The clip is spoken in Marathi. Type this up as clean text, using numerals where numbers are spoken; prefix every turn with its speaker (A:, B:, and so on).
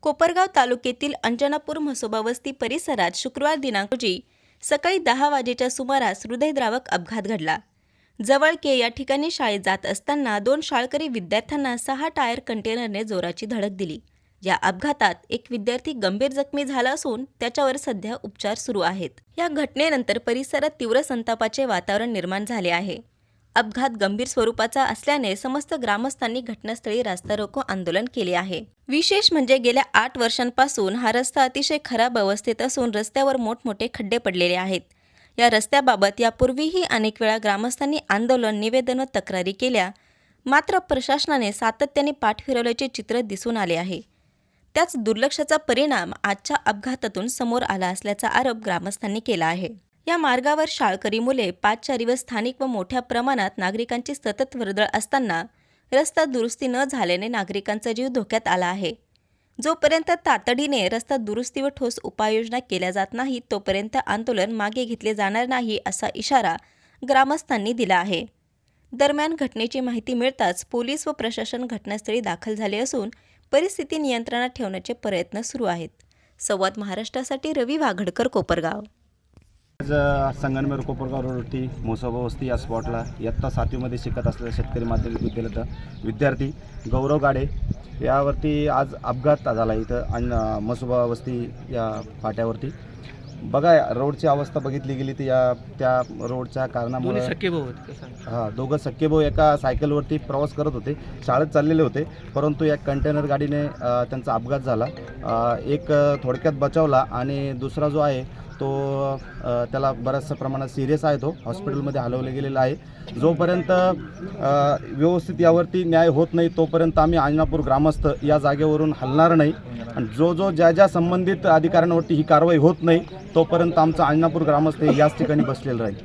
A: कोपरगाव तालुक्यातील अंजनापूर म्हसोबा वस्ती परिसरात शुक्रवार दिनांक रोजी सकाळी 10 वाजेच्या सुमारास हृदयद्रावक अपघात घडला। जवळके या ठिकाणी शाळेत जात असताना 2 शाळकरी विद्यार्थ्यांना 6 टायर कंटेनरने जोराची धडक दिली। या अपघातात एक विद्यार्थी गंभीर जखमी झाला असून त्याच्यावर सध्या उपचार सुरू आहेत। या घटनेनंतर परिसरात तीव्र संतापाचे वातावरण निर्माण झाले आहे। अपघात गंभीर स्वरूपाचा असल्याने समस्त ग्रामस्थांनी घटनास्थळी रास्ता रोको आंदोलन केले आहे। विशेष म्हणजे गेल्या 8 वर्षांपासून हा रस्ता अतिशय खराब अवस्थेत असून रस्त्यावर मोठमोठे खड्डे पडलेले आहेत। या रस्त्याबाबत यापूर्वीही अनेक वेळा ग्रामस्थांनी आंदोलन, निवेदन व तक्रारी केल्या, मात्र प्रशासनाने सातत्याने पाठ फिरवल्याचे चित्र दिसून आले आहे। त्याच दुर्लक्षाचा परिणाम आजच्या अपघातातून समोर आला असल्याचा आरोप ग्रामस्थांनी केला आहे। या मार्गावर शाळकरी मुले, पादचारी व स्थानिक व मोठ्या प्रमाणात नागरिकांची सतत वर्दळ असताना रस्ता दुरुस्ती न झाल्याने नागरिकांचा जीव धोक्यात आला आहे। जोपर्यंत तातडीने रस्ता दुरुस्ती व ठोस उपाययोजना केल्या जात नाही तोपर्यंत आंदोलन मागे घेतले जाणार नाही असा इशारा ग्रामस्थांनी दिला आहे। दरम्यान घटनेची माहिती मिळताच पोलीस व प्रशासन घटनास्थळी दाखल झाले असून परिस्थिती नियंत्रणात ठेवण्याचे प्रयत्न सुरू आहेत। संवाद महाराष्ट्रासाठी रवी वाघडकर, कोपरगाव।
B: आज संगमनेर कोपरगाव रोडवरती म्हसोबा वस्ती या स्पॉटला इयत्ता 7वीमध्ये शिकत असलेल्या शेतकरी माध्यमिक विद्यालयाचा विद्यार्थी गौरव गाडे यावरती आज अपघात झाला इथं आणि म्हसोबा वस्ती या फाट्यावरती। बघा रोडची अवस्था बघितली गेली तर त्या रोडच्या कारणामुळे दोघं सख्खे भाऊ एका सायकलवरती प्रवास करत होते, शाळेत चाललेले होते, परंतु या कंटेनर गाडीने त्यांचा अपघात झाला। एक थोडक्यात बचावला आणि दुसरा जो आहे तो त्याला बऱ्याचशा प्रमाणात सिरियस आहे, तो हॉस्पिटलमध्ये हलवले गेलेला आहे। जोपर्यंत व्यवस्थित यावरती न्याय होत नाही तोपर्यंत आम्ही अंजनापूर ग्रामस्थ या जागेवरून हलणार नाही आणि ज्या संबंधित अधिकाऱ्यांवरती ही कारवाई होत नाही तोपर्यंत आमचा अंजनापूर ग्रामस्थ याच ठिकाणी बसलेलं राहील।